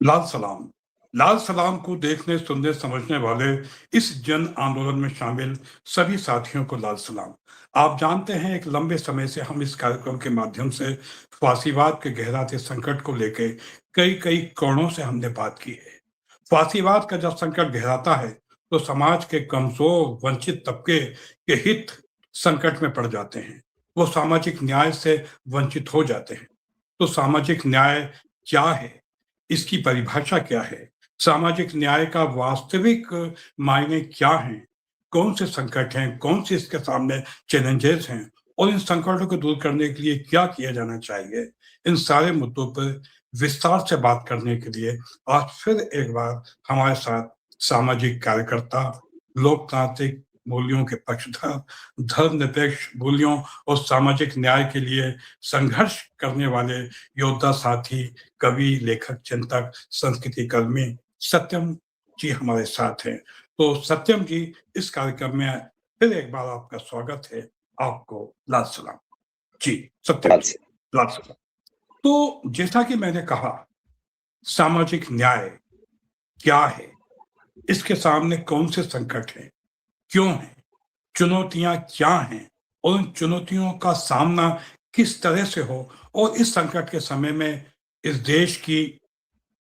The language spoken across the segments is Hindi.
लाल सलाम। लाल सलाम को देखने, सुनने, समझने वाले इस जन आंदोलन में शामिल सभी साथियों को लाल सलाम। आप जानते हैं, एक लंबे समय से हम इस कार्यक्रम के माध्यम से फांसीवाद के गहराते संकट को लेके कई कोणों से हमने बात की है। फांसीवाद का जब संकट गहराता है, तो समाज के कमजोर, वंचित तबके के हित संकट में पड़ जाते हैं। वो सामाजिक न्याय से वंचित हो जाते हैं। तो सामाजिक न्याय क्या है? इसकी परिभाषा क्या है? सामाजिक न्याय का वास्तविक मायने क्या हैं? कौन से संकट हैं? कौन से इसके सामने चैलेंजेस हैं? और इन संकटों को दूर करने के लिए क्या किया जाना चाहिए? इन सारे मुद्दों पर विस्तार से बात करने के लिए आज फिर एक बार हमारे साथ सामाजिक कार्यकर्ता, लोकतांत्रिक मूल्यों के पक्षधर, धर्मनिरपेक्ष मूल्यों और सामाजिक न्याय के लिए संघर्ष करने वाले योद्धा साथी, कवि, लेखक, चिंतक, संस्कृति कर्मी सत्यम जी हमारे साथ हैं। तो सत्यम जी, इस कार्यक्रम में फिर एक बार आपका स्वागत है। आपको लाल सलाम। जी, सत्यम लाल जी, से लाल सलाम। तो जैसा कि मैंने कहा, सामाजिक न्याय क्या है? इसके सामने कौन से संकट हैं? क्यों हैं? चुनौतियाँ क्या हैं? और उन चुनौतियों का सामना किस तरह से हो? और इस संकट के समय में इस देश की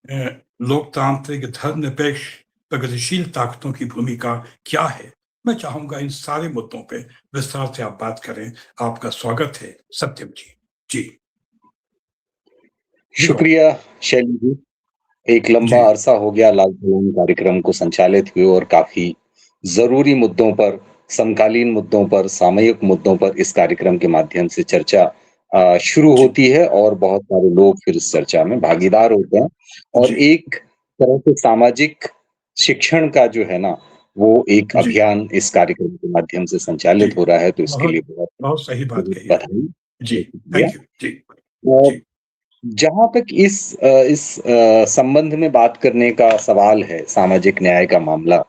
अ, लोकतांत्रिक, धर्मनिरपेक्ष, प्रगतिशील ताकतों की भूमिका क्या है? मैं चाहूँगा इन सारे मुद्दों पे विस्तार से आप बात करें। आपका स्वागत है, सत्यम जी। जी, जी बाबा। शुक्रिया शैली जी। एक लंबा जी, अरसा हो गया लाल सलाम कार्यक्रम को संचालित हुए और काफ़ी ज़रूरी मुद्दों पर, समकालीन मुद्दों पर, सामयिक मुद्दों पर इस कार्यक्रम के माध्यम से चर्चा शुरू जी, होती है और बहुत सारे लोग फिर इस चर्चा में भागीदार होते हैं और जी, एक तरह से सामाजिक शिक्षण का जो है ना, वो एक जी, अभियान इस कार्यक्रम के माध्यम से जी। संचालित हो रहा है, तो इसके बहुत लिए बहुत बहुत सही बात बहुत कही आपने। बधाई जी, और शुक्रिया। Thank you. जी, और जी, जहाँ तक संबंध में बात करने का सवाल है, सामाजिक न्याय का मामला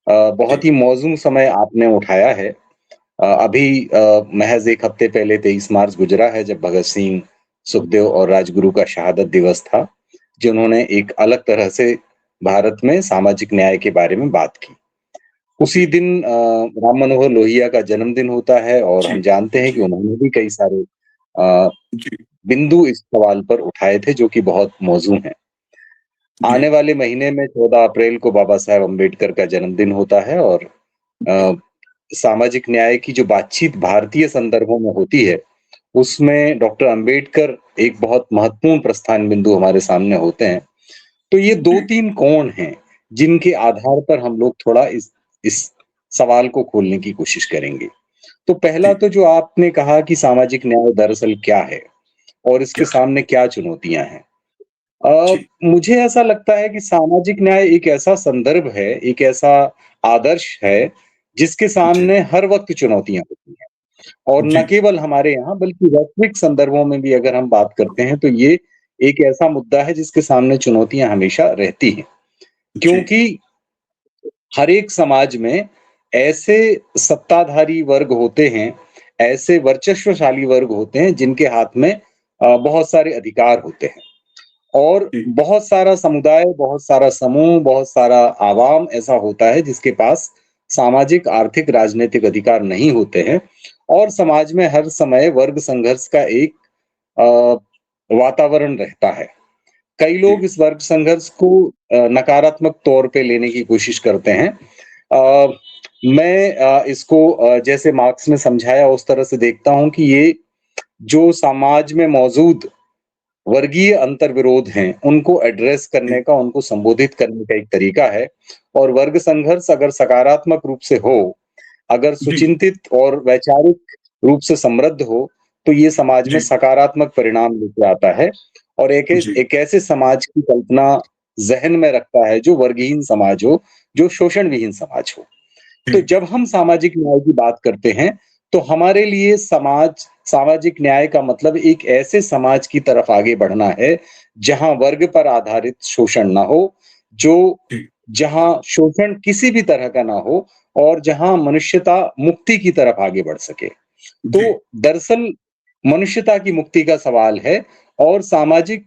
जी, बहुत ही मौज़ून समय आपने उठाया है। अभी महज़ 1 हफ्ते पहले 23 मार्च गुज़रा है जब भगत सिंह, सुखदेव और राजगुरु का शहादत दिवस था, जिन्होंने एक अलग तरह से भारत में सामाजिक न्याय के बारे में बात की। जी, उसी दिन राम मनोहर लोहिया का जन्मदिन होता है और जी, हम जानते हैं कि जी, उन्होंने भी कई सारे अ, जी, बिंदु इस सवाल पर उठाए थे जो कि बहुत मौज़ूद हैं। जी, आने वाले महीने में 14 अप्रैल को बाबा साहेब अम्बेडकर का जन्मदिन होता है और जी, अ, सामाजिक न्याय की जो बातचीत भारतीय संदर्भों में होती है, उसमें डॉक्टर अम्बेडकर एक बहुत महत्वपूर्ण प्रस्थान बिंदु हमारे सामने होते हैं। तो ये जी, 2-3 कोण हैं, जिनके आधार पर हम लोग थोड़ा इस सवाल को खोलने की कोशिश करेंगे। तो पहला जी, तो जो आपने कहा कि सामाजिक न्याय दरअसल क्या है और इसके क्या है? सामने क्या चुनौतियाँ हैं? जी, मुझे ऐसा लगता है कि सामाजिक न्याय एक ऐसा संदर्भ है, एक ऐसा आदर्श है, जिसके जी, सामने हर वक़्त चुनौतियाँ होती हैं और न जी, केवल हमारे यहाँ बल्कि वैश्विक संदर्भों में भी अगर हम बात करते हैं, तो ये एक ऐसा मुद्दा है जिसके सामने चुनौतियाँ हमेशा रहती हैं। जी, क्योंकि हर एक समाज में ऐसे सत्ताधारी वर्ग होते हैं, ऐसे वर्चस्वशाली वर्ग होते हैं जिनके हाथ में बहुत सारे अधिकार होते हैं। और जी, बहुत सारा समुदाय, बहुत सारा समूह, बहुत सारा आवाम ऐसा होता है जिसके पास सामाजिक, आर्थिक, राजनैतिक अधिकार नहीं होते हैं और समाज में हर समय वर्ग संघर्ष का एक अ, वातावरण रहता है। कई जी, लोग इस वर्ग संघर्ष को नकारात्मक तौर पे लेने की कोशिश करते हैं। अ, मैं इसको जैसे मार्क्स ने समझाया उस तरह से देखता हूँ कि ये जो समाज में मौजूद वर्गीय अंतर्विरोध हैं, उनको एड्रेस जी, करने का, उनको संबोधित करने का एक तरीका है और वर्ग संघर्ष अगर सकारात्मक रूप से हो, अगर जी, सुचिंतित और वैचारिक रूप से समृद्ध हो, तो ये समाज में जी, सकारात्मक परिणाम लेके आता है और जी, एक ऐसे समाज की कल्पना ज़हन में रखता है जो वर्गहीन समाज हो, जो शोषण विहीन समाज हो। तो जी, जब हम सामाजिक न्याय की बात करते हैं, तो हमारे लिए सामाजिक न्याय का मतलब एक ऐसे समाज की तरफ आगे बढ़ना है, जहाँ वर्ग पर आधारित शोषण ना हो, जो जी, जहाँ शोषण किसी भी तरह का ना हो और जहाँ मनुष्यता मुक्ति की तरफ आगे बढ़ सके। तो जी, दरअसल मनुष्यता की मुक्ति का सवाल है और सामाजिक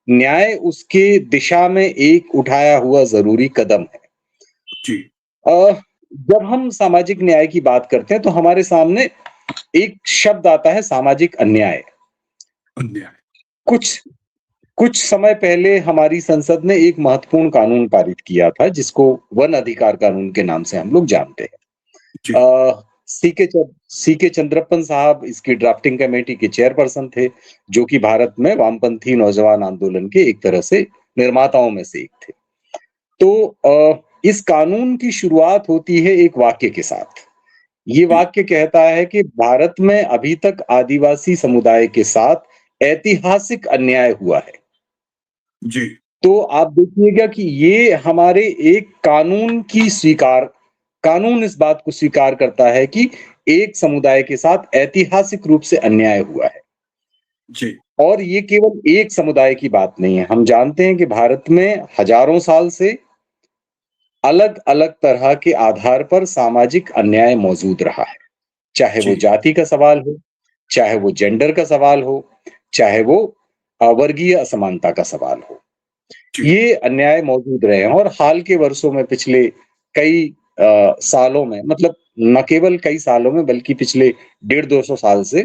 न्याय उसके दिशा में एक उठाया हुआ ज़रूरी कदम है। जी, अ, जब हम सामाजिक न्याय की बात करते हैं तो हमारे सामने एक शब्द आता है सामाजिक अन्याय। अन्याय। कुछ कुछ समय पहले हमारी संसद ने एक महत्वपूर्ण कानून पारित किया था जिसको वन अधिकार कानून के नाम से हम लोग जानते हैं। जी, सीके चंद्रप्पन साहब इसकी ड्राफ्टिंग कमेटी के चेयरपर्सन थे, जो कि भारत में वामपंथी नौजवान आंदोलन के एक तरह से निर्माताओं में से एक थे। तो इस कानून की शुरुआत होती है एक वाक्य के साथ। ये जी, वाक्य कहता है कि भारत में अभी तक आदिवासी समुदाय के साथ ऐतिहासिक अन्याय हुआ है। जी, तो आप देखिएगा कि ये हमारे एक कानून इस बात को स्वीकार करता है कि एक समुदाय के साथ ऐतिहासिक रूप से अन्याय हुआ है। जी, और ये केवल एक समुदाय की बात नहीं है। हम जानते हैं कि भारत में हजारों साल से अलग-अलग तरह के आधार पर सामाजिक अन्याय मौजूद रहा है। चाहे वो जी, जाति का सवाल हो, चाहे वो जेंडर का सवाल हो, चाहे वो वर्गीय असमानता का सवाल हो। जी, ये अन्याय मौजूद रहे हैं और हाल के वर्षों में पिछले कई सालों में मतलब न केवल कई सालों में बल्कि पिछले 150-200 साल से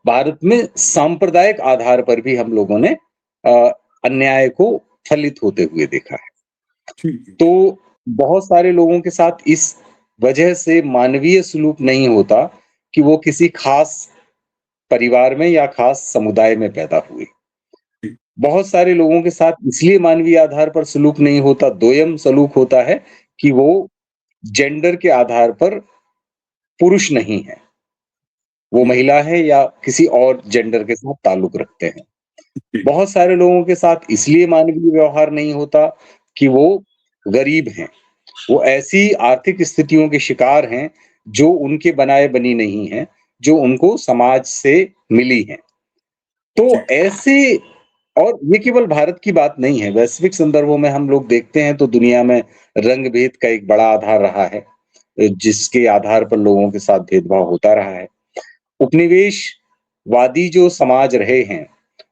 भारत में सांप्रदायिक आधार पर भी हम लोगों ने अ, अन्याय को फलित होते हुए देखा है। जी, जी, तो बहुत सारे लोगों के साथ इस वजह से मानवीय सलूक नहीं होता कि वो किसी खास परिवार में या खास समुदाय में पैदा हुए। जी, बहुत सारे लोगों के साथ इसलिए मानवीय आधार पर सलूक नहीं होता, दोयम सलूक होता है कि वो जेंडर के आधार पर पुरुष नहीं है। वो जी, महिला है या किसी और जेंडर के साथ ताल्लुक रखते हैं। जी, बहुत सारे लोगों के साथ इसलिए मानवीय व्यवहार नहीं होता कि वो गरीब हैं। वो ऐसी आर्थिक स्थितियों के शिकार हैं, जो उनके बनाए-बनी नहीं हैं, जो उनको समाज से मिली हैं। जी, तो ऐसे और ये केवल भारत की बात नहीं है, वैश्विक संदर्भों में हम लोग देखते हैं तो दुनिया में रंग-भेद का एक बड़ा आधार रहा है, जिसके आधार पर लोगों के साथ भेदभाव होता रहा है। उपनिवेशवादी जो समाज रहे हैं,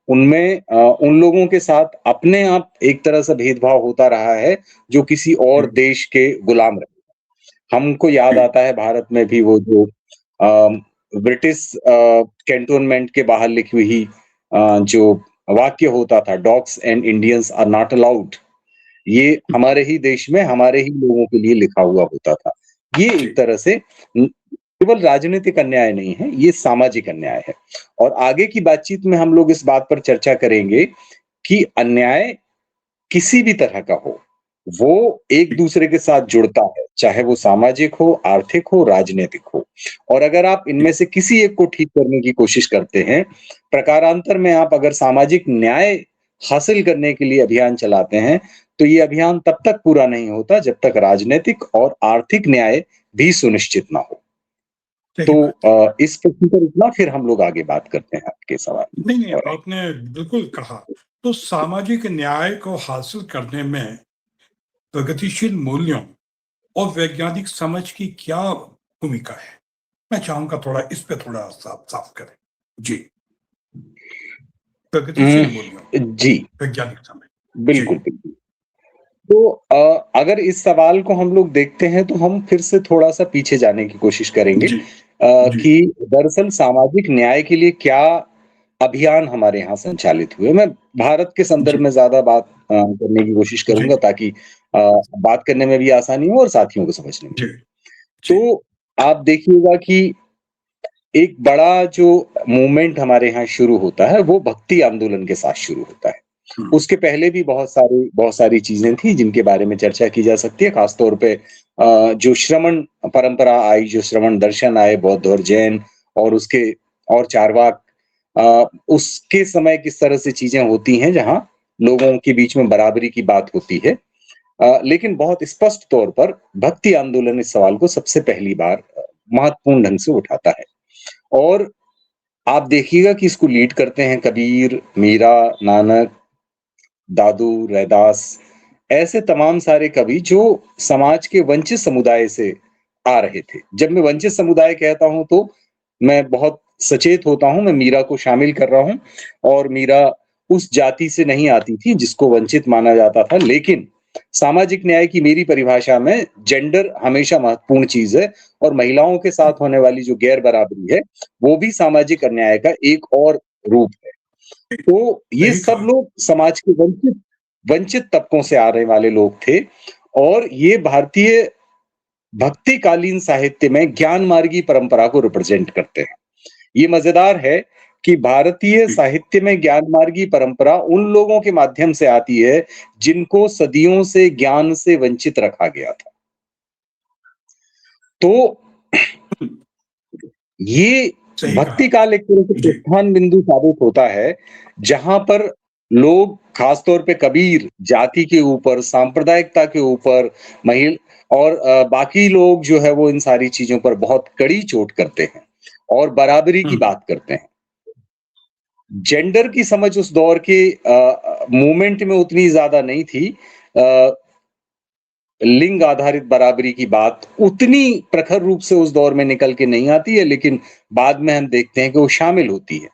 उनमें उन लोगों के साथ अपने आप एक तरह से भेदभाव होता रहा है, जो किसी और जी, देश के गुलाम रहे। हमको याद जी, आता है भारत में भी वो जो ब्रिटिश कैंटोनमेंट के बाहर लिखी हुई जो वाक्य होता था dogs and Indians are not allowed, ये हमारे ही देश में हमारे ही लोगों के लिए लिखा हुआ होता था। ये एक जी, तरह से केवल राजनीतिक अन्याय नहीं है, ये सामाजिक अन्याय है। और आगे की बातचीत में हम लोग इस बात पर चर्चा करेंगे कि अन्याय किसी भी तरह का हो, वो एक जी, दूसरे के साथ जुड़ता है, चाहे वो सामाजिक हो, आर्थिक हो, राजनैतिक हो। और अगर आप जी, इनमें से किसी एक को ठीक करने की कोशिश करते हैं, प्रकारांतर में आप अगर सामाजिक न्याय हासिल करने के लिए अभियान चलाते हैं, तो ये अभियान तब तक पूरा नहीं होता जब तक राजनैतिक और आर्थिक न्याय भी सुनिश्चित ना हो। सही तो बात है। इस प्रश्न पर इतना फिर हम लोग आगे बात करते हैं आपके सवाल नहीं, नहीं, और आपने बिल्कुल कहा। तो सामाजिक न्याय को हासिल करने में प्रगतिशील मूल्यों और वैज्ञानिक समझ की क्या भूमिका है? मैं चाहूँगा थोड़ा इस पे थोड़ा साफ साफ करें। जी, प्रगतिशील मूल्यों, जी, वैज्ञानिक समझ। जी, बिल्कुल, बिल्कुल। तो अगर इस सवाल को हम लोग देखते हैं तो हम फिर से थोड़ा-सा पीछे जाने की कोशिश करेंगे जी, जी, कि दरअसल सामाजिक न्याय के लिए क्या अभियान हमारे यहाँ संचालित हुए। मैं भारत के संदर्भ जी, में ज़्यादा बात करने की कोशिश जी, करूँगा ताकि बात करने में भी आसानी हो और साथियों को समझने में जी, भी। जी, तो आप देखिएगा कि एक बड़ा जो मूवमेंट हमारे यहाँ शुरू होता है, वो भक्ति आंदोलन के साथ शुरू होता है। हुँ, उसके पहले भी बहुत सारी चीज़ें थी जिनके बारे में चर्चा की जा सकती है, ख़ास तौर पे जो श्रमण परंपरा आई, जो श्रमण दर्शन आए बौद्ध और जैन और उसके और चारवाक उसके समय किस तरह से चीज़ें होती हैं, जहाँ लोगों के बीच में बराबरी की बात होती है। लेकिन बहुत स्पष्ट तौर पर भक्ति आंदोलन इस सवाल को सबसे पहली बार महत्वपूर्ण ढंग से उठाता है। और आप देखिएगा कि इसको लीड करते हैं कबीर, मीरा, नानक, दादू, रैदास, ऐसे तमाम सारे कवि जो समाज के वंचित समुदाय से आ रहे थे। जब मैं वंचित समुदाय कहता हूँ तो मैं बहुत सचेत होता हूँ, मैं मीरा को शामिल कर रहा हूँ और मीरा उस जाति से नहीं आती थी जिसको वंचित माना जाता था, लेकिन सामाजिक न्याय की मेरी परिभाषा में जेंडर हमेशा महत्वपूर्ण चीज़ है और महिलाओं के साथ होने वाली जो गैर-बराबरी है, वो भी सामाजिक अन्याय का एक और रूप है। तो ये सही सब कहा। लोग समाज के वंचित वंचित तबकों से आने वाले लोग थे और ये भारतीय भक्तिकालीन साहित्य में ज्ञान मार्गी परंपरा को रिप्रेजेंट करते हैं। ये मज़ेदार है कि भारतीय जी, साहित्य में ज्ञान मार्गी परंपरा उन लोगों के माध्यम से आती है, जिनको सदियों से ज्ञान से वंचित रखा गया था। तो हुँ, ये सही भक्ति कहा। काल एक तरह से जी, प्रस्थान बिंदु साबित होता है, जहाँ पर लोग खास तौर पे कबीर जाति के ऊपर, सांप्रदायिकता के ऊपर, महिल और बाकी लोग जो है वो इन सारी चीज़ों पर बहुत कड़ी चोट करते हैं और बराबरी की हुँ, बात करते हैं। जेंडर की समझ उस दौर के मूवमेंट में उतनी ज़्यादा नहीं थी। अ, लिंग आधारित बराबरी की बात उतनी प्रखर रूप से उस दौर में निकल के नहीं आती है, लेकिन बाद में हम देखते हैं कि वो शामिल होती है।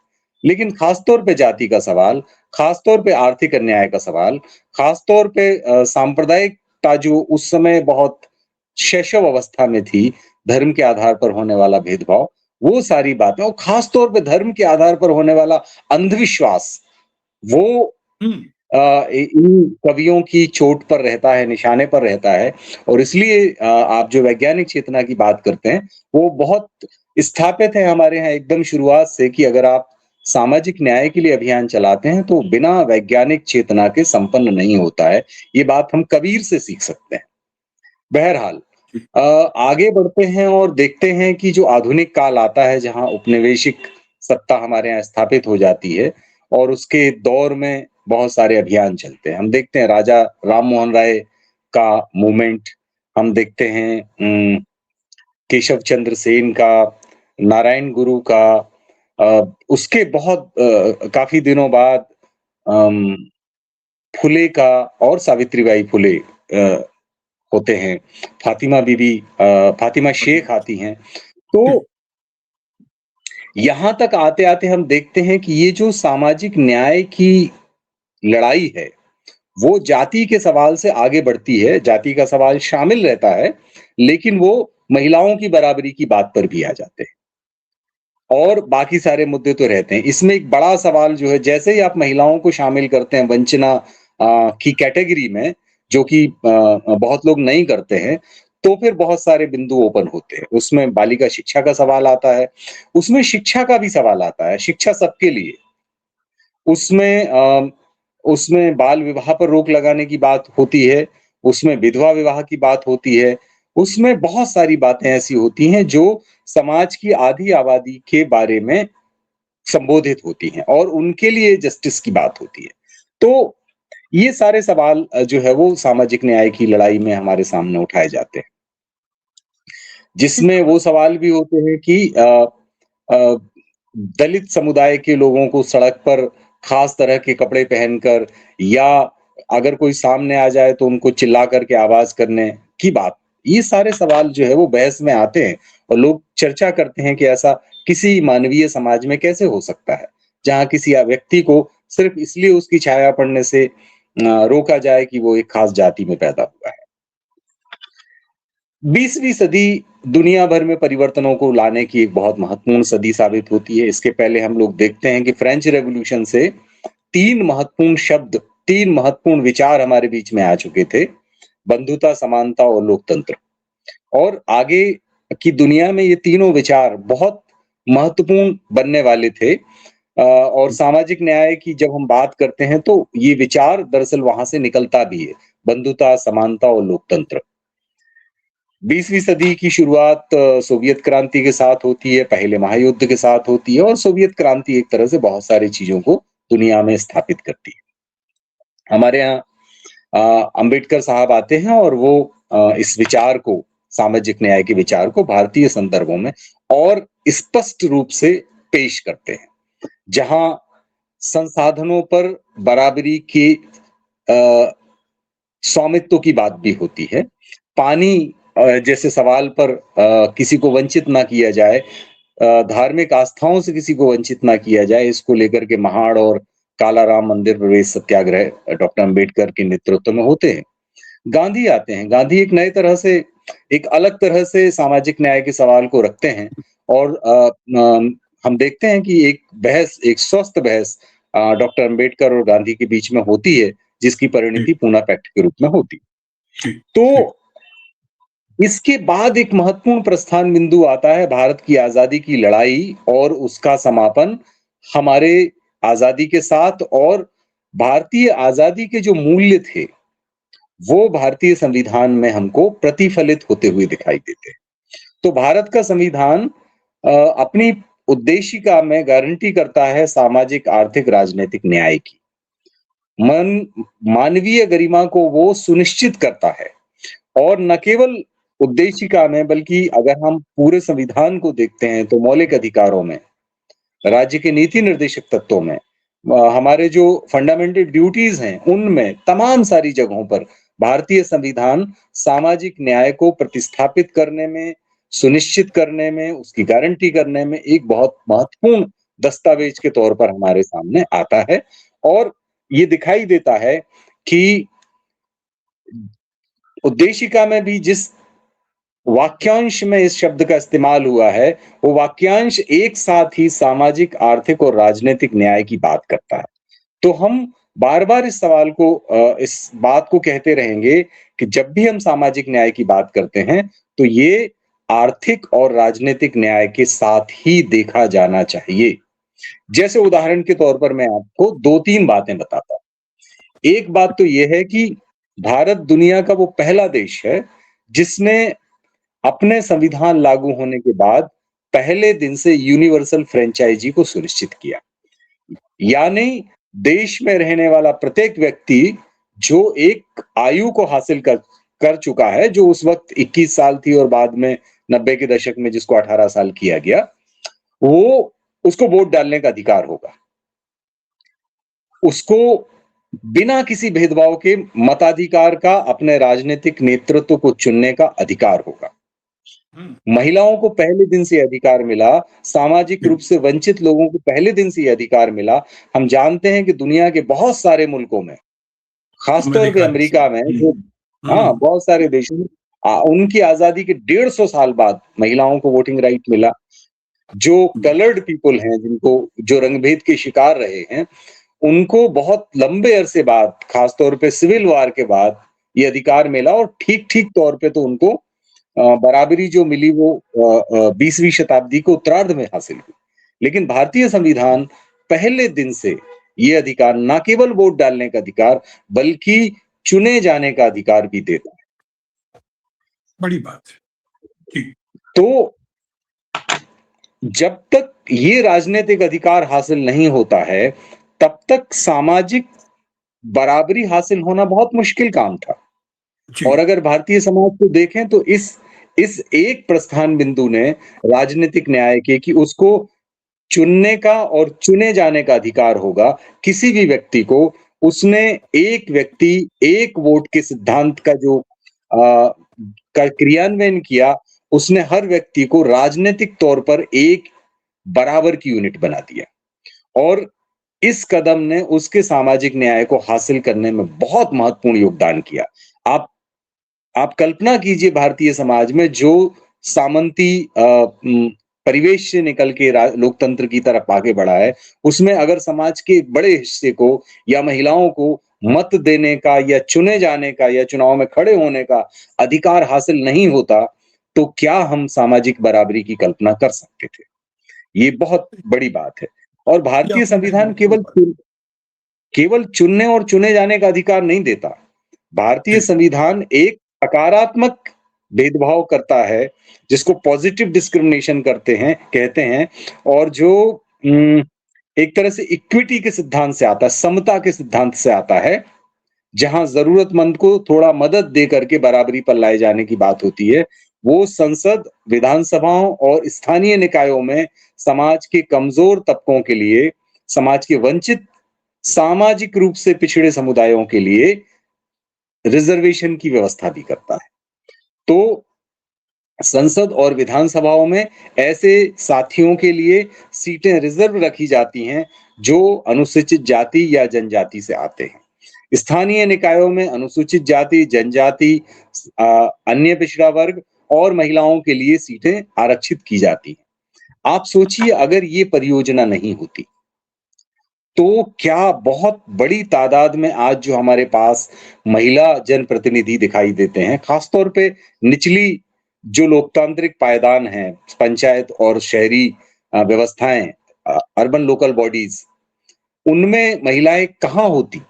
लेकिन खास तौर पे जाति का सवाल, खास तौर पे आर्थिक अन्याय का सवाल, खास तौर पे सांप्रदायिकता जो उस समय बहुत शैशव अवस्था में थी, धर्म के आधार पर होने वाला भेदभाव, वो सारी बातें और खास तौर पे धर्म के आधार पर होने वाला अंधविश्वास, वो हुँ, इन कवियों की चोट पर रहता है, निशाने पर रहता है और इसलिए आप जो वैज्ञानिक चेतना की बात करते हैं, वो बहुत स्थापित है हमारे यहाँ एकदम शुरुआत से कि अगर आप सामाजिक न्याय के लिए अभियान चलाते हैं, तो बिना वैज्ञानिक चेतना के संपन्न नहीं होता है। ये बात हम कबीर से सीख सकते हैं। बहरहाल जी, अ, आगे बढ़ते हैं और देखते हैं कि जो आधुनिक काल आता है, जहाँ उपनिवेशिक सत्ता हमारे यहाँ स्थापित हो जाती है और उसके दौर में बहुत सारे अभियान चलते हैं। हम देखते हैं राजा राम मोहन राय का मूवमेंट, हम देखते हैं केशव चंद्र सेन का, नारायण गुरु का उसके बहुत काफ़ी दिनों बाद अम, फुले का और सावित्रीबाई फुले होते हैं। फातिमा बढ़िया। शेख आती हैं। तो हुँ, यहाँ तक आते-आते हम देखते हैं कि ये जो सामाजिक न्याय की लड़ाई है, वो जाति के सवाल से आगे बढ़ती है, जाति का सवाल शामिल रहता है, लेकिन वो महिलाओं की बराबरी की बात पर भी आ जाते हैं और बाकी सारे मुद्दे तो रहते हैं। इसमें एक बड़ा सवाल जो है, जैसे ही आप महिलाओं को शामिल करते हैं वंचना की कैटेगरी में, जो कि बहुत लोग नहीं करते हैं, तो फिर बहुत सारे बिंदु ओपन होते हैं। उसमें बालिका शिक्षा का सवाल आता है, उसमें शिक्षा का भी सवाल आता है, शिक्षा सबके लिए। उसमें उसमें बाल विवाह पर रोक लगाने की बात होती है, उसमें विधवा विवाह की बात होती है, उसमें बहुत सारी बातें ऐसी होती हैं जो समाज की आधी आबादी के बारे में संबोधित होती हैं और उनके लिए जस्टिस की बात होती है। तो ये सारे सवाल जो है वो सामाजिक न्याय की लड़ाई में हमारे सामने उठाए जाते हैं। ठीक जिसमें कहा। वो सवाल भी होते हैं कि अ, दलित समुदाय के लोगों को सड़क पर खास तरह के कपड़े पहनकर या अगर कोई सामने आ जाए तो उनको चिल्ला करके आवाज करने की बात। ये सारे सवाल जो है वो बहस में आते हैं और लोग चर्चा करते हैं कि ऐसा किसी मानवीय समाज में कैसे हो सकता है, जहाँ किसी व्यक्ति को सिर्फ इसलिए उसकी छाया पड़ने से रोका जाए कि वो एक खास जाति में पैदा हुआ है। 20वीं सदी दुनिया भर में परिवर्तनों को लाने की एक बहुत महत्वपूर्ण सदी साबित होती है। इसके पहले हम लोग देखते हैं कि फ्रेंच रेवोल्यूशन से 3 महत्वपूर्ण शब्द, 3 महत्वपूर्ण विचार हमारे बीच में आ चुके थे, बंधुता, समानता और लोकतंत्र। और आगे की दुनिया में ये तीनों विचार बहुत महत्वपूर्ण बनने वाले थे और सामाजिक न्याय की जब हम बात करते हैं तो ये विचार दरअसल वहाँ से निकलता भी है, बंधुता, समानता और लोकतंत्र। 20वीं सदी की शुरुआत सोवियत क्रांति के साथ होती है, पहले महायुद्ध के साथ होती है और सोवियत क्रांति एक तरह से बहुत सारी चीज़ों को दुनिया में स्थापित करती है। हमारे यहाँ अंबेडकर साहब आते हैं और वो इस विचार को, सामाजिक न्याय के विचार को भारतीय संदर्भों में और स्पष्ट रूप से पेश करते हैं। जहाँ संसाधनों पर बराबरी के स्वामित्व की बात भी होती है। पानी जैसे सवाल पर किसी को वंचित ना किया जाए, धार्मिक आस्थाओं से किसी को वंचित ना किया जाए, इसको लेकर के महाड़ और काला राम मंदिर प्रवेश सत्याग्रह डॉक्टर अंबेडकर के नेतृत्व में होते हैं। गांधी आते हैं, गांधी एक नए तरह से, एक अलग तरह से सामाजिक न्याय के सवाल को रखते हैं और हम देखते हैं कि एक बहस, एक स्वस्थ बहस डॉक्टर अंबेडकर और गांधी के बीच में होती है, जिसकी जी, परिणति पूना पैक्ट के रूप में होती है। जी, जी, तो इसके बाद एक महत्वपूर्ण प्रस्थान बिंदु आता है, भारत की आजादी की लड़ाई और उसका समापन हमारे आजादी के साथ, और भारतीय आजादी के जो मूल्य थे, वो भारतीय संविधान में हमको प्रतिफलित होते हुए दिखाई देते हैं। तो भारत का संविधान अपनी उद्देशिका में गारंटी करता है सामाजिक, आर्थिक, राजनीतिक न्याय की। मानवीय गरिमा को वो सुनिश्चित करता है, और न केवल उद्देशिका में, बल्कि अगर हम पूरे संविधान को देखते हैं तो मौलिक अधिकारों में, राज्य के नीति निर्देशक तत्वों में, हमारे जो फंडामेंटल ड्यूटीज हैं उनमें, तमाम सारी जगहों पर भारतीय संविधान सामाजिक न्याय को प्रतिस्थापित करने में, सुनिश्चित करने में, उसकी गारंटी करने में एक बहुत महत्वपूर्ण दस्तावेज के तौर पर हमारे सामने आता है। और ये दिखाई देता है कि उद्देशिका में भी जिस वाक्यांश में इस शब्द का इस्तेमाल हुआ है, वो वाक्यांश एक साथ ही सामाजिक, आर्थिक और राजनीतिक न्याय की बात करता है। तो हम बार-बार इस सवाल को, इस बात को कहते रहेंगे कि जब भी हम सामाजिक न्याय की बात करते हैं, तो ये आर्थिक और राजनीतिक न्याय के साथ ही देखा जाना चाहिए। जैसे उदाहरण के तौर पर मैं आपको 2-3 बातें बताता हूँ। एक बात तो ये है कि भारत दुनिया का वो पहला देश है, जिसने अपने संविधान लागू होने के बाद पहले दिन से यूनिवर्सल फ्रेंचाइजी को सुनिश्चित किया। यानी देश में रहने वाला प्रत्येक व्यक्ति जो एक आयु को हासिल कर कर चुका है, जो उस वक्त 21 साल थी और बाद में 90 के दशक में जिसको 18 साल किया गया, वो उसको वोट डालने का अधिकार होगा। उसको बिना किसी भेदभाव के मताधिकार का, अपने राजनीतिक नेतृत्व को चुनने का अधिकार होगा। हुँ, महिलाओं को पहले दिन से अधिकार मिला, सामाजिक जी, रूप से वंचित लोगों को पहले दिन से ये अधिकार मिला। हम जानते हैं कि दुनिया के बहुत सारे मुल्कों में, खासतौर पे अमेरिका जैसे। अमेरिका में, हुँ, जो हाँ, हुँ, बहुत सारे देशों में उनकी आज़ादी के 150 साल बाद महिलाओं को वोटिंग राइट मिला। जो जी, कलर्ड पीपल हैं, जिनको, जो रंग-भेद के शिकार रहे हैं, उनको बहुत लंबे अरसे बाद, खासतौर पे सिविल वॉर के बाद ये अधिकार मिला, और ठीक-ठीक तौर पे तो उनको बराबरी जो मिली वो 20वीं शताब्दी के उत्तरार्ध में हासिल हुई। लेकिन भारतीय संविधान पहले दिन से ये अधिकार, ना केवल वोट डालने का अधिकार, बल्कि चुने जाने का अधिकार भी देता है। बड़ी बात है। जी, तो जब तक ये राजनीतिक अधिकार हासिल नहीं होता है, तब तक सामाजिक बराबरी हासिल होना बहुत मुश्किल काम था। और जी, अगर भारतीय समाज को देखें तो इस एक प्रस्थान बिंदु ने राजनीतिक न्याय के, कि उसको चुनने का और चुने जाने का अधिकार होगा किसी भी व्यक्ति को। उसने, एक व्यक्ति एक वोट के सिद्धांत का जो का क्रियान्वयन किया, उसने हर व्यक्ति को राजनीतिक तौर पर एक बराबर की यूनिट बना दिया, और इस कदम ने उसके सामाजिक न्याय को हासिल करने में बहुत महत्वपूर्ण योगदान किया। आप आप कल्पना कीजिए, भारतीय समाज में जो सामंती परिवेश से निकल के लोकतंत्र की तरफ आगे बढ़ा है, उसमें अगर समाज के एक बड़े हिस्से को या महिलाओं को मत देने का, या चुने जाने का, या चुनाव में खड़े होने का अधिकार हासिल नहीं होता, तो क्या हम सामाजिक बराबरी की कल्पना कर सकते थे? ये बहुत बड़ी बात है। और ये भारतीय आपने बड़ी संविधान महत्वपूर्ण बात। केवल चुनने और चुने जाने का अधिकार नहीं देता। भारतीय जी, संविधान एक सकारात्मक भेदभाव करता है, जिसको पॉजिटिव डिस्क्रिमिनेशन कहते हैं, और जो एक तरह से इक्विटी के सिद्धांत से आता है, समता के सिद्धांत से आता है, जहां जरूरतमंद को थोड़ा मदद दे करके बराबरी पर लाए जाने की बात होती है। वो संसद, विधानसभाओं और स्थानीय निकायों में समाज के कमजोर तबकों के लिए, समाज के वंचित, सामाजिक रूप से पिछड़े समुदायों के लिए रिजर्वेशन की व्यवस्था भी करता है। तो संसद और विधानसभाओं में ऐसे साथियों के लिए सीटें रिजर्व रखी जाती हैं, जो अनुसूचित जाति या जनजाति से आते हैं। स्थानीय निकायों में अनुसूचित जाति, जनजाति, अन्य पिछड़ा वर्ग और महिलाओं के लिए सीटें आरक्षित की जाती हैं। आप सोचिए अगर ये परियोजना नहीं होती, तो क्या बहुत बड़ी तादाद में आज जो हमारे पास महिला जनप्रतिनिधि दिखाई देते हैं, खासतौर पे निचली जो लोकतांत्रिक पायदान है, पंचायत और शहरी व्यवस्थाएं, अर्बन लोकल बॉडीज, उनमें महिलाएं कहाँ होती?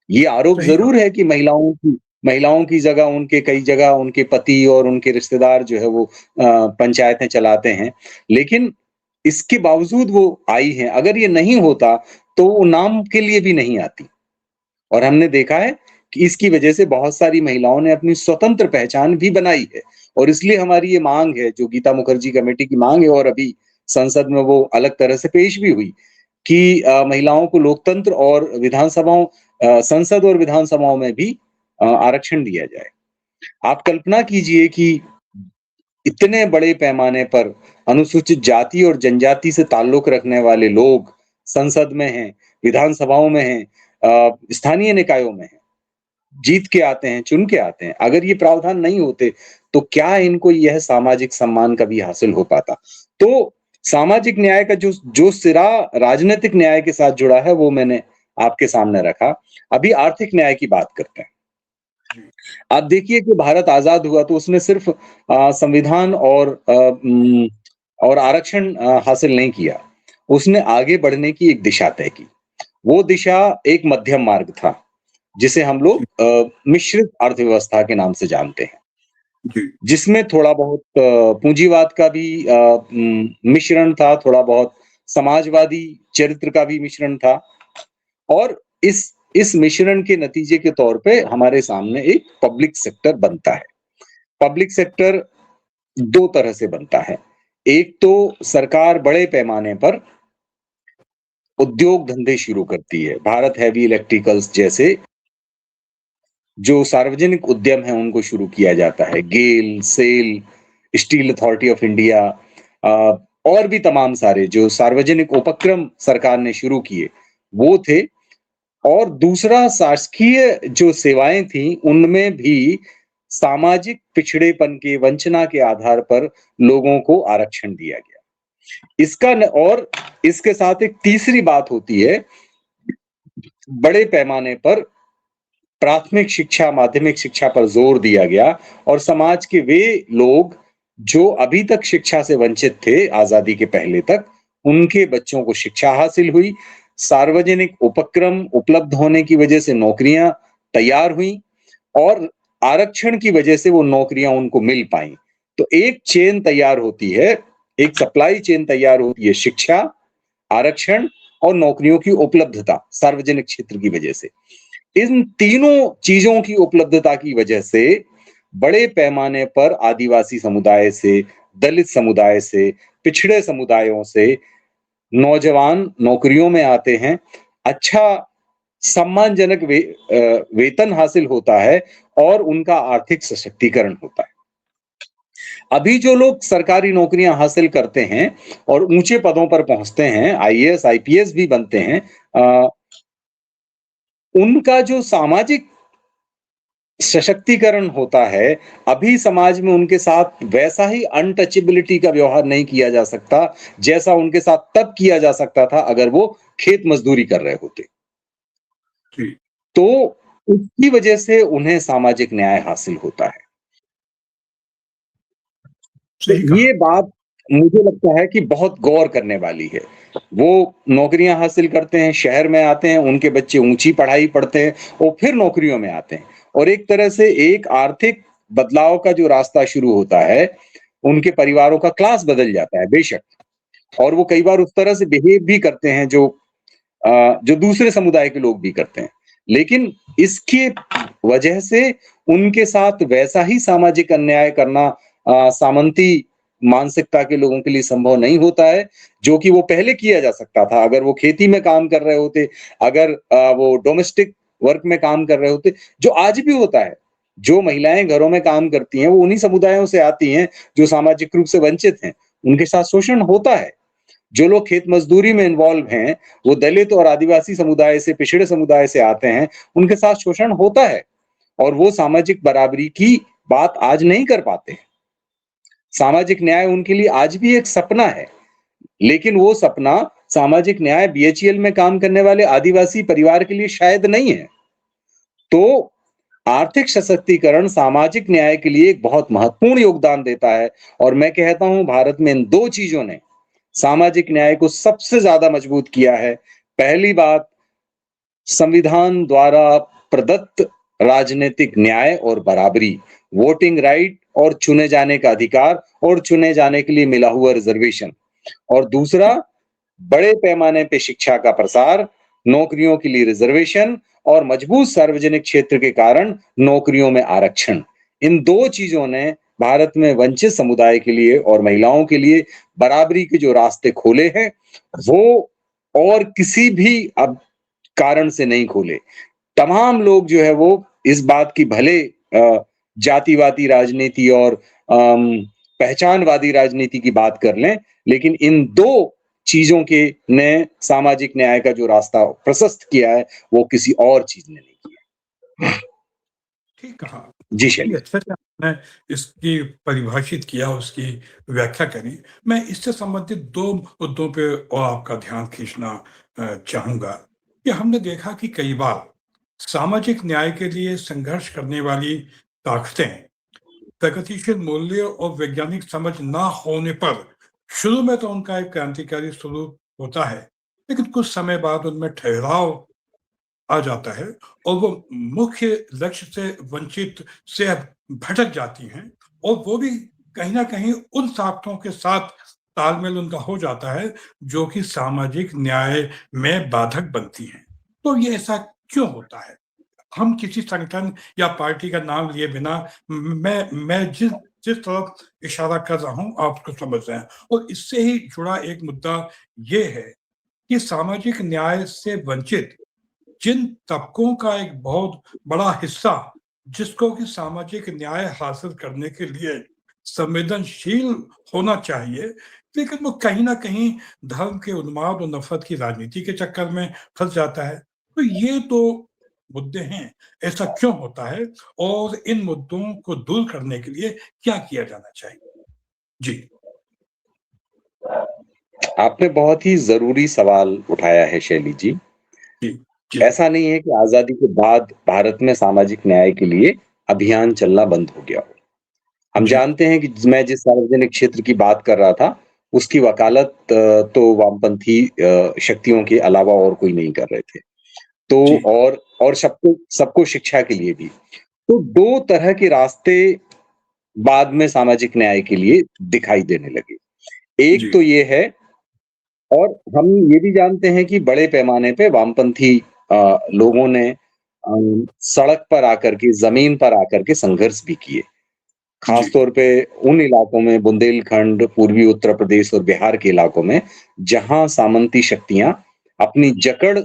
ये आरोप सही कहा। ज़रूर है कि महिलाओं की जगह उनके कई जगह उनके पति और उनके रिश्तेदार जो है वो पंचायतें चलाते हैं। लेकिन इसके बावजूद वो आई हैं। अगर ये नहीं होता तो वो नाम के लिए भी नहीं आती। और हमने देखा है कि इसकी वजह से बहुत सारी महिलाओं ने अपनी स्वतंत्र पहचान भी बनाई है। और इसलिए हमारी ये माँग है, जो गीता मुखर्जी कमेटी की माँग है और अभी संसद में वो अलग तरह से पेश भी हुई कि महिलाओं को लोकतंत्र और संसद और विधानसभाओं में भी आरक्षण दिया जाए। आप कल्पना कीजिए कि इतने बड़े पैमाने पर अनुसूचित जाति और जनजाति से ताल्लुक रखने वाले लोग संसद में हैं, विधानसभाओं में हैं, स्थानीय निकायों में हैं, जीत के आते हैं, चुन के आते हैं। अगर ये प्रावधान नहीं होते, तो क्या इनको यह सामाजिक सम्मान कभी हासिल हो पाता? तो सामाजिक न्याय का जो जो सिरा राजनीतिक न्याय के साथ जुड़ा है, वो मैंने आपके सामने रखा। अभी आर्थिक न्याय की बात करते हैं। जी, आप देखिए कि भारत आज़ाद हुआ तो उसने सिर्फ संविधान और आरक्षण हासिल नहीं किया। उसने आगे बढ़ने की एक दिशा तय की। वो दिशा एक मध्यम मार्ग था, जिसे हम जी, लोग मिश्रित अर्थव्यवस्था के नाम से जानते हैं। जी, जिसमें थोड़ा बहुत पूंजीवाद का भी मिश्रण था, थोड़ा बहुत समाजवादी चरित्र का भी मिश्रण था और इस मिश्रण के नतीजे के तौर पे हमारे सामने एक पब्लिक सेक्टर बनता है। पब्लिक सेक्टर 2 तरह से बनता है। एक तो सरकार बड़े पैमाने पर उद्योग धंधे शुरू करती है। भारत हेवी इलेक्ट्रिकल्स जैसे जो सार्वजनिक उद्यम हैं उनको शुरू किया जाता है। GAIL, SAIL, steel authority of India uh, और भी तमाम सारे जो सार्वजनिक उपक्रम सरकार ने शुरू किए, वो थे। और दूसरा शासकीय जो सेवाएँ थीं, उनमें भी सामाजिक पिछड़ेपन के, वंचना के आधार पर लोगों को आरक्षण दिया गया। इसका न और इसके साथ एक तीसरी बात होती है, बड़े पैमाने पर प्राथमिक शिक्षा, माध्यमिक शिक्षा पर जोर दिया गया और समाज के वे लोग जो अभी तक शिक्षा से वंचित थे, आज़ादी के पहले तक, उनके बच्चों को शिक्षा हासिल हुई। सार्वजनिक उपक्रम उपलब्ध होने की वजह से नौकरियां तैयार हुई और आरक्षण की वजह से वो नौकरियां उनको मिल पाई। तो एक चेन तैयार होती है, एक सप्लाई चेन तैयार होती है, शिक्षा, आरक्षण और नौकरियों की उपलब्धता सार्वजनिक क्षेत्र की वजह से। इन तीनों चीजों की उपलब्धता की वजह से बड़े पैमाने पर आदिवासी समुदाय से, दलित समुदाय से, पिछड़े समुदायों से नौजवान नौकरियों में आते हैं। अच्छा सम्मानजनक वेतन हासिल होता है और उनका आर्थिक सशक्तिकरण होता है। अभी जो लोग सरकारी नौकरियां हासिल करते हैं और ऊंचे पदों पर पहुंचते हैं, आईएएस, आईपीएस भी बनते हैं, उनका जो सामाजिक सशक्तिकरण होता है, अभी समाज में उनके साथ वैसा ही अनटचेबिलिटी का व्यवहार नहीं किया जा सकता, जैसा उनके साथ तब किया जा सकता था अगर वो खेत मजदूरी कर रहे होते। जी, तो उसकी वजह से उन्हें सामाजिक न्याय हासिल होता है। तो सही कहा। ये बात मुझे लगता है कि बहुत गौर करने वाली है। वो नौकरियां हासिल करते हैं, शहर में आते हैं, उनके बच्चे ऊंची पढ़ाई पढ़ते हैं और फिर नौकरियों में आते हैं और एक तरह से एक आर्थिक बदलाव का जो रास्ता शुरू होता है, उनके परिवारों का क्लास बदल जाता है बेशक। और वो कई बार उस तरह से बिहेव भी करते हैं जो दूसरे समुदाय के लोग भी करते हैं। लेकिन इसकी वजह से उनके साथ वैसा ही सामाजिक अन्याय करना सामंती मानसिकता के लोगों के लिए संभव नहीं होता है, जो कि वो पहले किया जा सकता था। अगर वो खेती में काम कर रहे होते, अगर वो डोमेस्टिक वर्क में काम कर रहे होते, जो आज भी होता है। जो महिलाएं घरों में काम करती हैं, वो उन्हीं समुदायों से आती हैं जो सामाजिक रूप से वंचित हैं। उनके साथ शोषण होता है। जो लोग खेत मजदूरी में इन्वॉल्व हैं, वो दलित और आदिवासी समुदाय से, पिछड़े समुदाय से आते हैं, उनके साथ शोषण होता है और वो सामाजिक बराबरी की बात आज नहीं कर पाते। सामाजिक न्याय उनके लिए आज भी एक सपना है, लेकिन वो सपना सामाजिक न्याय बीएचईएल में काम करने वाले आदिवासी परिवार के लिए शायद नहीं है। तो आर्थिक सशक्तिकरण सामाजिक न्याय के लिए एक बहुत महत्वपूर्ण योगदान देता है और मैं कहता हूं भारत में इन 2 चीजों ने सामाजिक न्याय को सबसे ज्यादा मजबूत किया है। पहली बात, संविधान द्वारा प्रदत्त राजनीतिक न्याय और बराबरी, वोटिंग राइट और चुने जाने का अधिकार और चुने जाने के लिए मिला हुआ रिजर्वेशन। और दूसरा, बड़े पैमाने पे शिक्षा का प्रसार, नौकरियों के लिए रिजर्वेशन और मजबूत सार्वजनिक क्षेत्र के कारण नौकरियों में आरक्षण। इन 2 चीजों ने भारत में वंचित समुदाय के लिए और महिलाओं के लिए बराबरी के जो रास्ते खोले हैं, वो और किसी भी अब कारण से नहीं खोले। तमाम लोग जो है वो इस बात की भले जातिवादी राजनीति और पहचानवादी राजनीति की बात कर लें, लेकिन इन 2 चीजों के ने सामाजिक न्याय का जो रास्ता प्रशस्त किया है, वो किसी और चीज ने नहीं किया। ठीक कहा। जी बहुत ही शैलेश। अच्छे से आपने इसकी परिभाषित किया, उसकी व्याख्या करी। मैं इससे संबंधित 2 मुद्दों पे और आपका ध्यान खींचना चाहूँगा कि हमने देखा कि कई बार सामाजिक न्याय के लिए संघर्ष करने वाली ताकतें प्रगतिशील मूल्य और वैज्ञानिक समझ ना होने पर शुरू में तो उनका एक क्रांतिकारी स्वरूप होता है, लेकिन कुछ समय बाद उनमें ठहराव आ जाता है और वो मुख्य लक्ष्य से वंचित से भटक जाती हैं और वो भी कहीं न कहीं उन ताकतों के साथ तालमेल उनका हो जाता है, जो कि सामाजिक न्याय में बाधक बनती हैं। तो ये ऐसा क्यों होता है? हम किसी संगठन या पार्टी का नाम लिए बिना मैं जिस जिस तरफ इशारा कर रहा हूँ, आप उसको समझ रहे हैं और इससे ही जुड़ा एक मुद्दा ये है कि सामाजिक न्याय से वंचित जिन तबकों का एक बहुत बड़ा हिस्सा जिसको कि सामाजिक न्याय हासिल करने के लिए संवेदनशील होना चाहिए, लेकिन वो कहीं न कहीं धर्म के उन्माद और नफ़रत की राजनीति के चक्कर में फँस जाता है। तो ये तो मुद्दे हैं, ऐसा क्यों होता है और इन मुद्दों को दूर करने के लिए क्या किया जाना चाहिए? जी, आपने बहुत ही ज़रूरी सवाल उठाया है शैली जी। जी, जी, ऐसा नहीं है कि आज़ादी के बाद भारत में सामाजिक न्याय के लिए अभियान चलना बंद हो गया हो। हम जी, जानते हैं कि मैं जिस सार्वजनिक क्षेत्र की बात कर रहा था, उसकी वकालत तो वामपंथी शक्तियों के अलावा और कोई नहीं कर रहे थे। तो जी, और सबको सबको शिक्षा के लिए भी। तो 2 तरह के रास्ते बाद में सामाजिक न्याय के लिए दिखाई देने लगे। एक जी, तो ये है और हम ये भी जानते हैं कि बड़े पैमाने पे वामपंथी लोगों ने सड़क पर आकर के, ज़मीन पर आकर के संघर्ष भी किए। खास जी, तौर पे उन इलाकों में बुंदेलखंड, पूर्वी उत्तर प्रदेश और बिहार के इलाकों में, जहाँ सामंती शक्तियाँ अपनी जकड़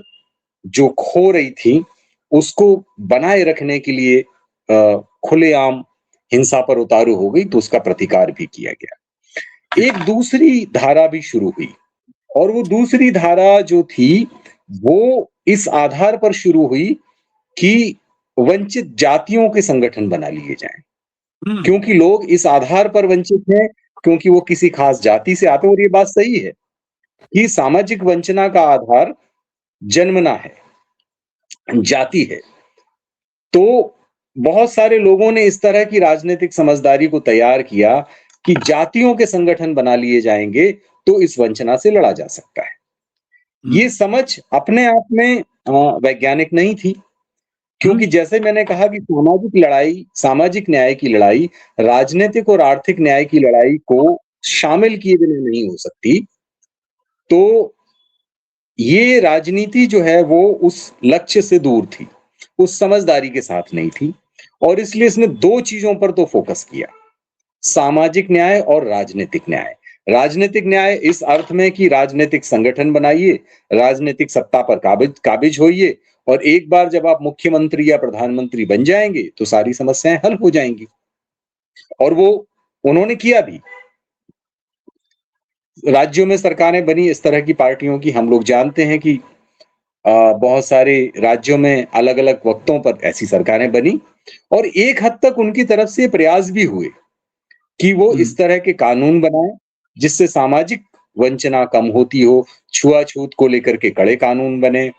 जो खो रही थी, उसको बनाए रखने के लिए खुलेआम हिंसा पर उतारू हो गई, तो उसका प्रतिकार भी किया गया। जी, एक दूसरी धारा भी शुरू हुई और वो दूसरी धारा जो थी, वो इस आधार पर शुरू हुई कि वंचित जातियों के संगठन बना लिए जाएँ। हुँ, क्योंकि लोग इस आधार पर वंचित हैं, क्योंकि वो किसी खास जाति से आते हैं और ये बात सही है कि सामाजिक वंचना का आधार जन्मना है, जाति है। तो बहुत सारे लोगों ने इस तरह की राजनीतिक समझदारी को तैयार किया कि जातियों के संगठन बना लिए जाएँगे, तो इस वंचना से लड़ा जा सकता है। हुँ, ये समझ अपने आप में वैज्ञानिक नहीं थी, हुँ, क्योंकि जैसे मैंने कहा कि सामाजिक लड़ाई, सामाजिक न्याय की लड़ाई, राजनीतिक और आर्थिक न्याय की लड़ाई को शामिल किए बिना नहीं हो सकती। तो ये राजनीति जो है वो उस लक्ष्य से दूर थी, उस समझदारी के साथ नहीं थी और इसलिए इसने 2 चीज़ों पर तो फ़ोकस किया, सामाजिक न्याय और राजनीतिक न्याय। राजनीतिक न्याय इस अर्थ में कि राजनीतिक संगठन बनाइए, राजनीतिक सत्ता पर काबिज होइए और एक बार जब आप मुख्यमंत्री या प्रधानमंत्री बन जाएँगे, तो सारी समस्याएँ हल हो जाएँगी और वो उन्होंने किया भी। राज्यों में सरकारें बनी इस तरह की पार्टियों की, हम लोग जानते हैं कि बहुत सारे राज्यों में अलग-अलग वक़्तों पर ऐसी सरकारें बनी और एक हद तक उनकी तरफ से प्रयास भी हुए कि वो हुँ, इस तरह के कानून बनाएँ, जिससे सामाजिक वंचना कम होती हो, छुआ-छूत को लेकर के कड़े कानून बने।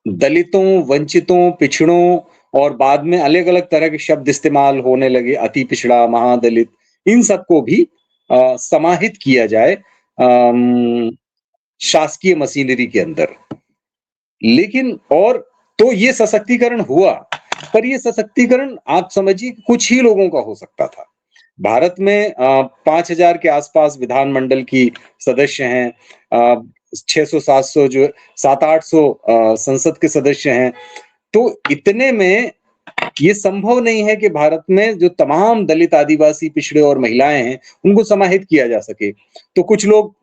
दलितों, वंचितों, पिछड़ों और बाद में अलग-अलग तरह के शब्द इस्तेमाल होने लगे, अति पिछड़ा, महादलित, इन सबको भी समाहित किया जाए शासकीय मशीनरी के अंदर। लेकिन और तो ये सशक्तिकरण हुआ, पर ये सशक्तिकरण आप समझिए कुछ ही लोगों का हो सकता था। भारत में 5,000 के आसपास विधानमंडल की सदस्य हैं। 600-700 जो 700-800 संसद के सदस्य हैं। तो इतने में ये संभव नहीं है कि भारत में जो तमाम दलित, आदिवासी, पिछड़े और महिलाएं हैं, उनको समाहित किया जा सके। तो कुछ लोग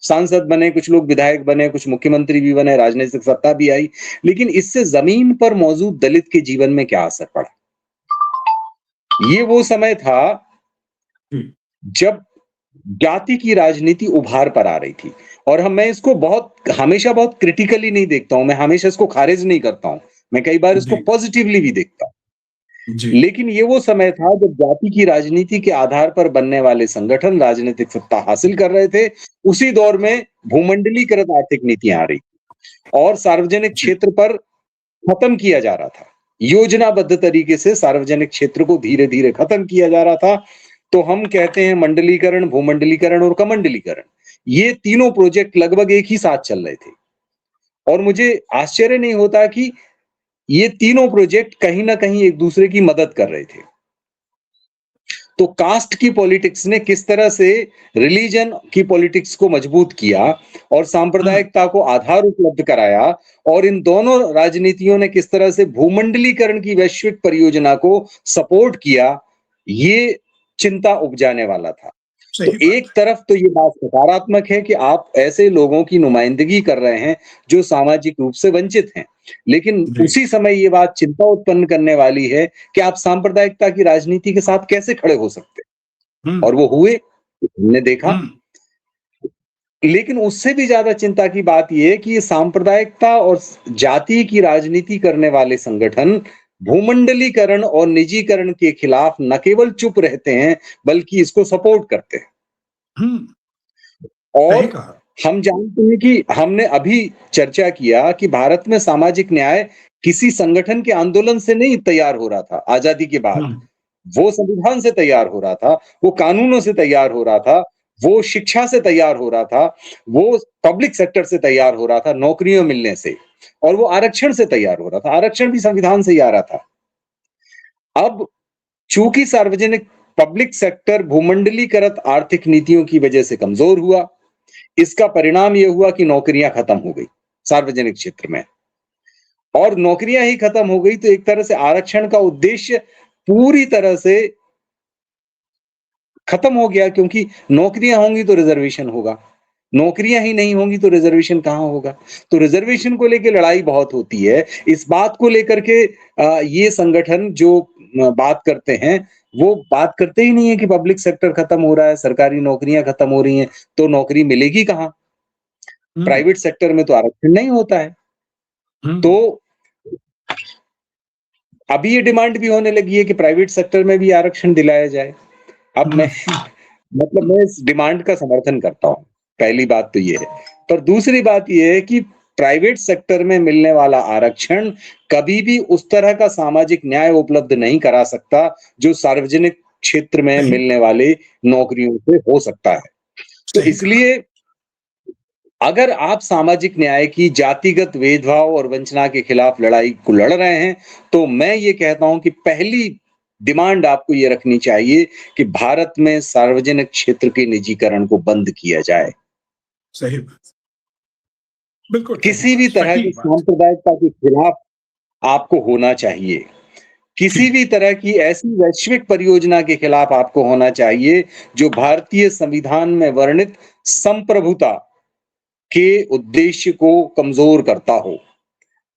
सांसद बने, कुछ लोग विधायक बने, कुछ मुख्यमंत्री भी बने, राजनीतिक सत्ता भी आई, लेकिन इससे जमीन पर मौजूद दलित के जीवन में क्या असर पड़ा? ये वो समय था हुँ, जब जाति की राजनीति उभार पर आ रही थी और मैं इसको हमेशा बहुत क्रिटिकली नहीं देखता हूं, मैं हमेशा इसको खारिज नहीं करता हूं, मैं कई बार इसको जी, पॉजिटिवली भी देखता हूं। जी, लेकिन ये वो समय था जब जाति की राजनीति के आधार पर बनने वाले संगठन राजनीतिक सत्ता हासिल कर रहे थे। उसी दौर में भूमंडलीकृत आर्थिक नीतियां आ रही और सार्वजनिक जी, क्षेत्र पर खत्म किया जा रहा था। योजनाबद्ध तरीके से सार्वजनिक क्षेत्र को धीरे-धीरे खत्म किया जा रहा था। तो हम कहते हैं मंडलीकरण, भूमंडलीकरण और कमंडलीकरण। ये तीनों प्रोजेक्ट लगभग एक ही साथ चल रहे थे और मुझे आश्चर्य नहीं होता कि ये तीनों प्रोजेक्ट कहीं न कहीं एक दूसरे की मदद कर रहे थे। तो कास्ट की पॉलिटिक्स ने किस तरह से रिलीजन की पॉलिटिक्स को मजबूत किया और हुँ, सांप्रदायिकता को आधार उपलब्ध कराया और इन दोनों राजनीतियों ने किस तरह से भूमंडलीकरण की वैश्विक परियोजना को सपोर्ट किया, ये चिंता उपजाने वाला था। तो सही बात एक है। तरफ तो ये बात सकारात्मक है कि आप ऐसे लोगों की नुमाइंदगी कर रहे हैं जो सामाजिक रूप से वंचित हैं। लेकिन जी, उसी समय ये बात चिंता उत्पन्न करने वाली है कि आप सांप्रदायिकता की राजनीति के साथ कैसे खड़े हो सकते हुँ, हैं? और वो हुए, हमने देखा। हुँ, लेकिन उससे भी ज्यादा चिंता की बात ये है कि ये सांप्रदायिकता और जाति की राजनीति करने वाले संगठन भूमंडलीकरण और निजीकरण के खिलाफ न केवल चुप रहते हैं, बल्कि इसको सपोर्ट करते हैं। हुँ, सही और कहा। हम जानते हैं कि हमने अभी चर्चा किया कि भारत में सामाजिक न्याय किसी संगठन के आंदोलन से नहीं तैयार हो रहा था आजादी के बाद। हुँ, वो संविधान से तैयार हो रहा था, वो कानूनों से तैयार हो रहा था, वो शिक्षा से तैयार हो रहा था, वो पब्लिक सेक्टर से तैयार हो रहा था, नौकरियां मिलने से और वो आरक्षण से तैयार हो रहा था। आरक्षण भी संविधान से ही आ रहा था। अब चूंकि सार्वजनिक पब्लिक सेक्टर भूमंडलीकृत आर्थिक नीतियों की वजह से कमजोर हुआ, इसका परिणाम यह हुआ कि नौकरियां खत्म हो गई सार्वजनिक क्षेत्र में और नौकरियां ही खत्म हो गई तो एक तरह से आरक्षण का उद्देश्य पूरी तरह से खत्म हो गया क्योंकि नौकरियां होंगी तो रिजर्वेशन होगा। नौकरियां ही नहीं होंगी तो रिजर्वेशन कहां होगा? तो रिजर्वेशन को लेके लड़ाई बहुत होती है। इस बात को लेकर के ये संगठन जो बात करते हैं, वो बात करते ही नहीं है कि पब्लिक सेक्टर खत्म हो रहा है, सरकारी नौकरियां खत्म हो रही हैं, तो नौकरी मिलेगी कहां? हुँ, प्राइवेट सेक्टर में तो आरक्षण नहीं होता है। हुँ, तो अभी ये डिमांड भी होने लगी है कि प्राइवेट सेक्टर में भी आरक्षण दिलाया जाए। अब हुँ, मैं मतलब मैं इस डिमांड का समर्थन करता हूँ। पहली बात तो ये है। पर दूसरी बात ये है कि प्राइवेट सेक्टर में मिलने वाला आरक्षण कभी भी उस तरह का सामाजिक न्याय उपलब्ध नहीं करा सकता, जो सार्वजनिक क्षेत्र में सही मिलने बात, वाले नौकरियों से हो सकता है। तो सही कहा। इसलिए अगर आप सामाजिक न्याय की जातिगत भेदभाव और वंचना के खिलाफ लड़ाई को लड़ रहे हैं, तो मैं ये कहता हूं कि पहली डिमांड आपको ये रखनी चाहिए कि भारत में सार्वजनिक क्षेत्र के निजीकरण को बंद किया जाए। सही बात, बिल्कुल सही किसी बात, भी तरह की सटीक बात। सांप्रदायिकता के खिलाफ आपको होना चाहिए। किसी ठीक, भी तरह की ऐसी वैश्विक परियोजना के खिलाफ आपको होना चाहिए, जो भारतीय संविधान में वर्णित संप्रभुता के उद्देश्य को कमजोर करता हो।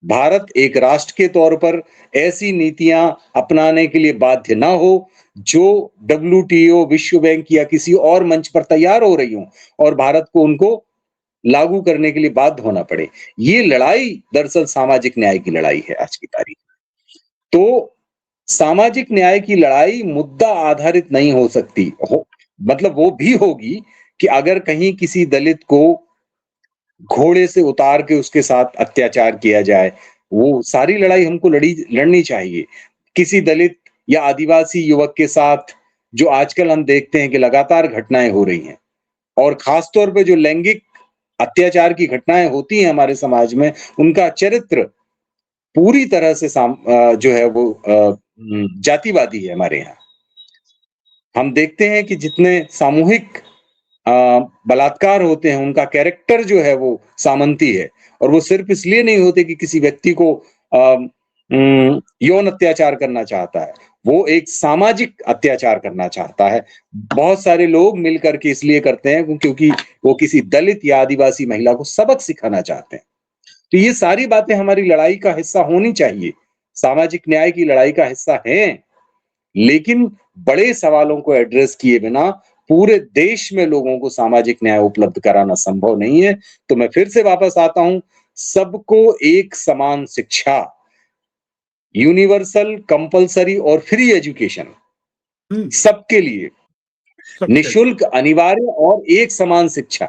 भारत एक राष्ट्र के तौर पर ऐसी नीतियां अपनाने के लिए बाध्य ना हो जो WTO, विश्व बैंक या किसी और मंच पर तैयार हो रही हो और भारत को उनको लागू करने के लिए बाध्य होना पड़े। ये लड़ाई दरअसल सामाजिक न्याय की लड़ाई है आज की तारीख में। तो सामाजिक न्याय की लड़ाई मुद्दा आधारित नहीं हो सकती हो, मतलब वो भी होगी कि अगर कहीं किसी दलित को घोड़े से उतार के उसके साथ अत्याचार किया जाए, वो सारी लड़ाई हमको लड़नी चाहिए। किसी दलित या आदिवासी युवक के साथ जो आजकल हम देखते हैं कि लगातार घटनाएं हो रही हैं और खास तौर पे जो लैंगिक अत्याचार की घटनाएं होती हैं हमारे समाज में, उनका चरित्र पूरी तरह से जो है वो जातिवादी है हमारे यहाँ। हम देखते हैं कि जितने सामूहिक बलात्कार होते हैं, उनका कैरेक्टर जो है वो सामंती है और वो सिर्फ इसलिए नहीं होते कि किसी व्यक्ति को यौन अत्याचार करना चाहता है, वो एक सामाजिक अत्याचार करना चाहता है। बहुत सारे लोग मिलकर के इसलिए करते हैं क्योंकि वो किसी दलित या आदिवासी महिला को सबक सिखाना चाहते हैं। तो ये सारी बातें हमारी लड़ाई का हिस्सा होनी चाहिए, सामाजिक न्याय की लड़ाई का हिस्सा हैं, लेकिन बड़े सवालों को एड्रेस किए बिना पूरे देश में लोगों को सामाजिक न्याय उपलब्ध कराना संभव नहीं है। तो मैं फिर से वापस आता हूं, सबको एक समान शिक्षा, यूनिवर्सल, कंपल्सरी और फ्री एजुकेशन सबके लिए, निशुल्क, अनिवार्य और एक समान शिक्षा।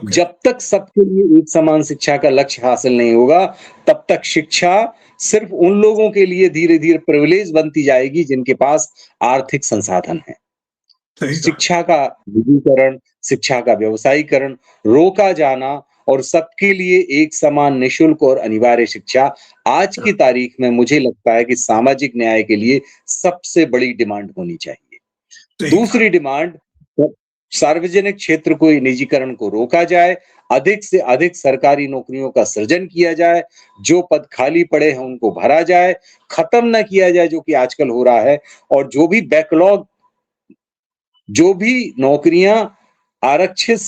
जब तक सबके लिए एक समान शिक्षा का लक्ष्य हासिल नहीं होगा, तब तक शिक्षा सिर्फ उन लोगों के लिए धीरे धीरे प्रिविलेज बनती जाएगी जिनके पास आर्थिक संसाधन है। शिक्षा का निजीकरण, शिक्षा का व्यवसायीकरण रोका जाना और सबके लिए एक समान निशुल्क और अनिवार्य शिक्षा आज की तारीख में मुझे लगता है कि सामाजिक न्याय के लिए सबसे बड़ी डिमांड होनी चाहिए। दूसरी डिमांड, सार्वजनिक क्षेत्र को निजीकरण को रोका जाए, अधिक से अधिक सरकारी नौकरियों का सृजन किया जाए, जो पद खाली पड़े हैं उनको भरा जाए, खत्म ना किया जाए जो कि आजकल हो रहा है, और जो भी बैकलॉग, जो भी नौकरियां आरक्षित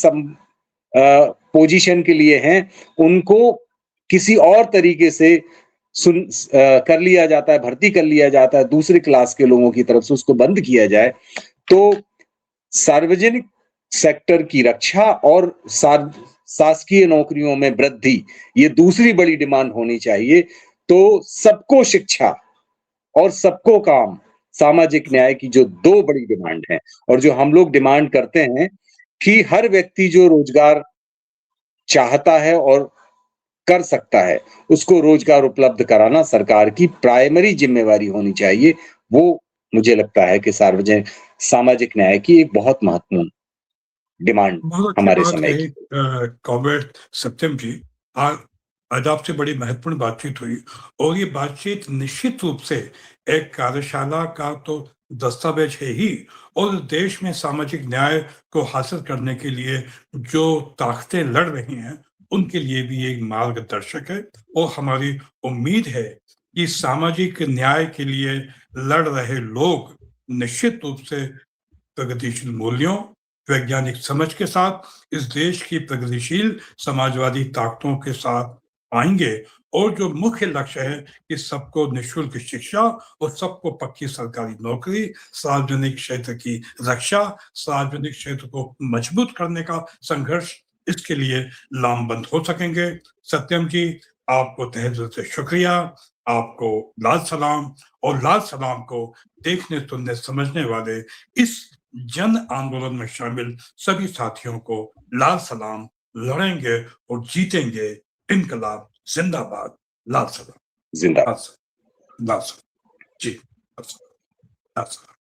पोजीशन के लिए हैं, उनको किसी और तरीके से कर लिया जाता है, भर्ती कर लिया जाता है दूसरी क्लास के लोगों की तरफ से, उसको बंद किया जाए। तो सार्वजनिक सेक्टर की रक्षा और शासकीय नौकरियों में वृद्धि, ये दूसरी बड़ी डिमांड होनी चाहिए। तो सबको शिक्षा और सबको काम, सामाजिक न्याय की जो दो बड़ी डिमांड है, और जो हम लोग डिमांड करते हैं कि हर व्यक्ति जो रोजगार चाहता है और कर सकता है, उसको रोजगार उपलब्ध कराना सरकार की प्राइमरी जिम्मेवारी होनी चाहिए। वो मुझे लगता है कि सार्वजनिक सामाजिक न्याय की एक बहुत महत्वपूर्ण डिमांड हमारे समय की। कॉमरेड सत्यम जी, आज आपसे बड़ी महत्वपूर्ण बातचीत हुई और ये बातचीत निश्चित रूप से एक कार्यशाला का तो दस्तावेज है ही, और देश में सामाजिक न्याय को हासिल करने के लिए जो ताकतें लड़ रही हैं उनके लिए भी एक मार्गदर्शक है। और हमारी उम्मीद है कि सामाजिक न्याय के लिए लड़ रहे लोग निश्चित रूप से प्रगतिशील मूल्यों, वैज्ञानिक समझ के साथ इस देश की प्रगतिशील समाजवादी ताकतों के साथ आएंगे, और जो मुख्य लक्ष्य है कि सबको निःशुल्क शिक्षा और सबको पक्की सरकारी नौकरी, सार्वजनिक क्षेत्र की रक्षा, सार्वजनिक क्षेत्र को मजबूत करने का संघर्ष, इसके लिए लामबंद हो सकेंगे। सत्यम जी, आपको तहे दिल से शुक्रिया, आपको लाल सलाम, और लाल सलाम को देखने, सुनने, समझने वाले इस जन आंदोलन में शामिल सभी साथियों को लाल सलाम। लड़ेंगे और जीतेंगे, इनकलाब जिंदाबाद, लाल सलाम। जिंदाबाद। लाल सलाम जी, लाल सलाम।